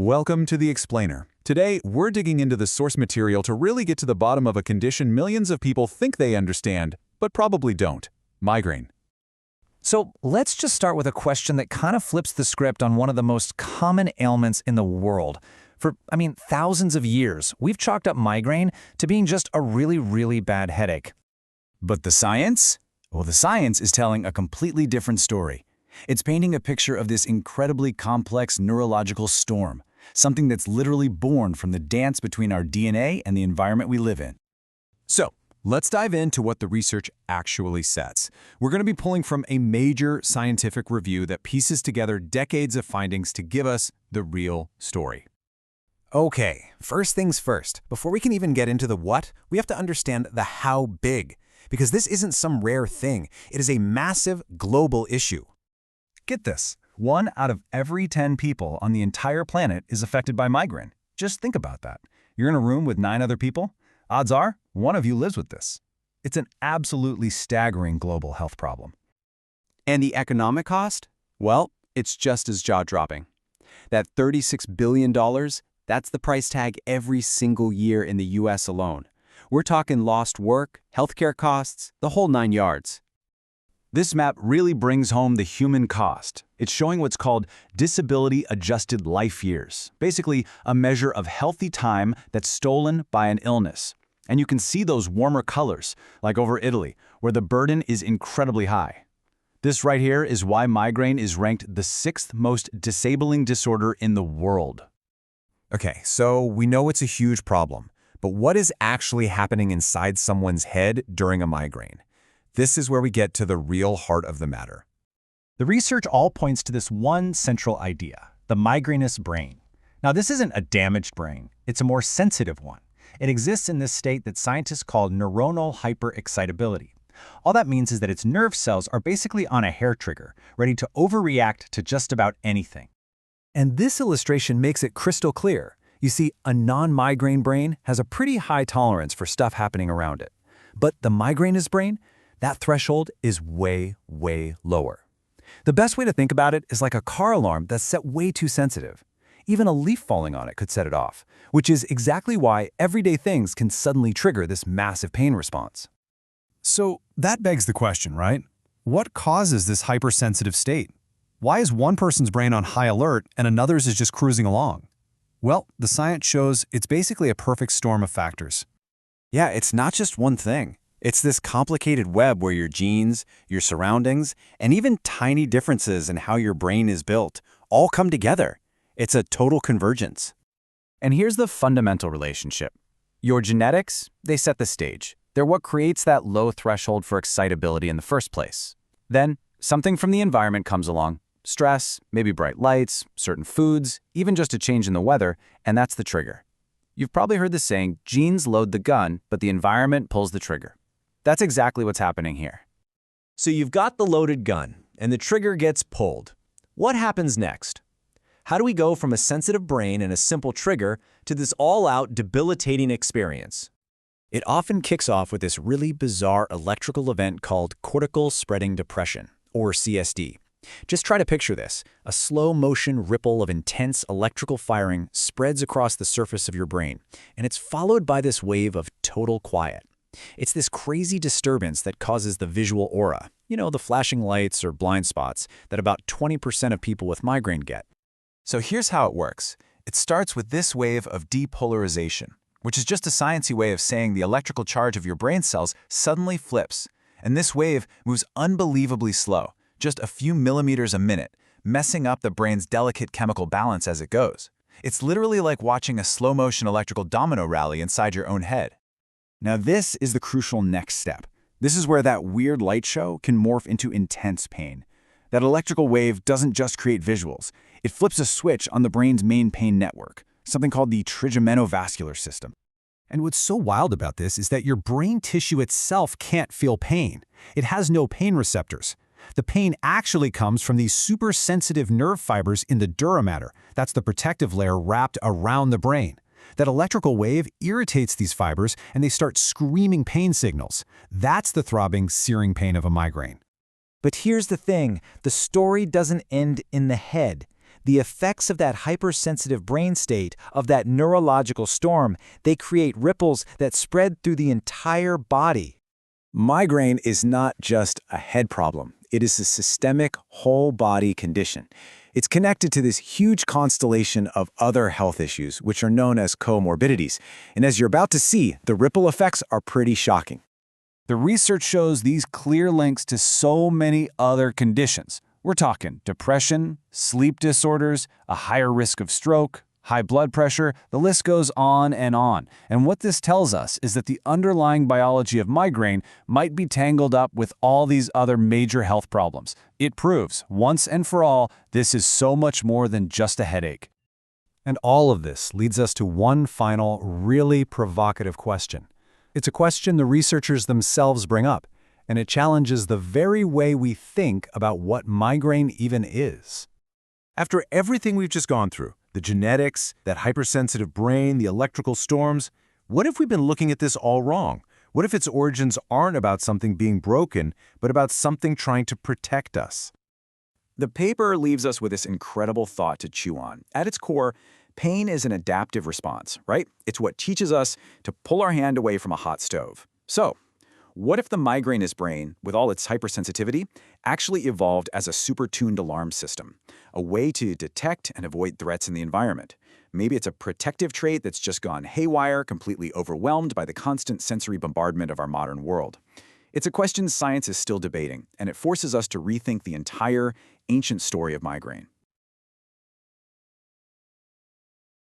Welcome to The Explainer. Today, we're digging into the source material to really get to the bottom of a condition millions of people think they understand, but probably don't: migraine. So let's just start with a question that kind of flips the script on one of the most common ailments in the world. For, thousands of years, we've chalked up migraine to being just a really bad headache. But the science? Well, the science is telling a completely different story. It's painting a picture of this incredibly complex neurological storm, something that's literally born from the dance between our DNA and the environment we live in. So, let's dive into what the research actually says. We're going to be pulling from a major scientific review that pieces together decades of findings to give us the real story. Okay, first things first. Before we can even get into the what, we have to understand the how big. Because this isn't some rare thing. It is a massive global issue. Get this, 1 out of every 10 people on the entire planet is affected by migraine. Just think about that. You're in a room with 9 other people. Odds are, one of you lives with this. It's an absolutely staggering global health problem. And the economic cost? Well, it's just as jaw-dropping. That $36 billion, that's the price tag every single year in the US alone. We're talking lost work, healthcare costs, the whole 9 yards. This map really brings home the human cost. It's showing what's called disability-adjusted life years, basically a measure of healthy time that's stolen by an illness. And you can see those warmer colors, like over Italy, where the burden is incredibly high. This right here is why migraine is ranked the 6th most disabling disorder in the world. Okay, so we know it's a huge problem, but what is actually happening inside someone's head during a migraine? This is where we get to the real heart of the matter. The research all points to this one central idea, the migrainous brain. Now, this isn't a damaged brain. It's a more sensitive one. It exists in this state that scientists call neuronal hyper-excitability. All that means is that its nerve cells are basically on a hair trigger, ready to overreact to just about anything. And this illustration makes it crystal clear. You see, a non-migraine brain has a pretty high tolerance for stuff happening around it. But the migrainous brain, that threshold is way lower. The best way to think about it is like a car alarm that's set way too sensitive. Even a leaf falling on it could set it off, which is exactly why everyday things can suddenly trigger this massive pain response. So that begs the question, right? What causes this hypersensitive state? Why is one person's brain on high alert and another's is just cruising along? Well, the science shows it's basically a perfect storm of factors. Yeah, it's not just one thing. It's this complicated web where your genes, your surroundings, and even tiny differences in how your brain is built all come together. It's a total convergence. And here's the fundamental relationship. Your genetics, they set the stage. They're what creates that low threshold for excitability in the first place. Then, something from the environment comes along. Stress, maybe bright lights, certain foods, even just a change in the weather, and that's the trigger. You've probably heard the saying, genes load the gun, but the environment pulls the trigger. That's exactly what's happening here. So you've got the loaded gun, and the trigger gets pulled. What happens next? How do we go from a sensitive brain and a simple trigger to this all-out debilitating experience? It often kicks off with this really bizarre electrical event called Cortical Spreading Depression, or CSD. Just try to picture this. A slow-motion ripple of intense electrical firing spreads across the surface of your brain, and it's followed by this wave of total quiet. It's this crazy disturbance that causes the visual aura, the flashing lights or blind spots that about 20% of people with migraine get. So here's how it works. It starts with this wave of depolarization, which is just a sciencey way of saying the electrical charge of your brain cells suddenly flips. And this wave moves unbelievably slow, just a few millimeters a minute, messing up the brain's delicate chemical balance as it goes. It's literally like watching a slow-motion electrical domino rally inside your own head. Now this is the crucial next step. This is where that weird light show can morph into intense pain. That electrical wave doesn't just create visuals. It flips a switch on the brain's main pain network, something called the Trigeminovascular system. And what's so wild about this is that your brain tissue itself can't feel pain. It has no pain receptors. The pain actually comes from these super sensitive nerve fibers in the dura mater. That's the protective layer wrapped around the brain. That electrical wave irritates these fibers and they start screaming pain signals. That's the throbbing, searing pain of a migraine. But here's the thing, the story doesn't end in the head. the effects of that hypersensitive brain state, of that neurological storm, they create ripples that spread through the entire body. Migraine is not just a head problem. It is a systemic, whole-body condition. It's connected to this huge constellation of other health issues, which are known as co-morbidities. And as you're about to see, the ripple effects are pretty shocking. The research shows these clear links to so many other conditions. We're talking depression, sleep disorders, a higher risk of stroke, high blood pressure, the list goes on. And what this tells us is that the underlying biology of migraine might be tangled up with all these other major health problems. It proves, once and for all, this is so much more than just a headache. And all of this leads us to one final, really provocative question. It's a question the researchers themselves bring up, and it challenges the very way we think about what migraine even is. After everything we've just gone through, the genetics, that hypersensitive brain, the electrical storms, what if we've been looking at this all wrong? What if its origins aren't about something being broken, but about something trying to protect us? The paper leaves us with this incredible thought to chew on. At its core, pain is an adaptive response, right? It's what teaches us to pull our hand away from a hot stove. So, what if the migrainous brain, with all its hypersensitivity, actually evolved as a super-tuned alarm system, a way to detect and avoid threats in the environment? Maybe it's a protective trait that's just gone haywire, completely overwhelmed by the constant sensory bombardment of our modern world. It's a question science is still debating, and it forces us to rethink the entire ancient story of migraine.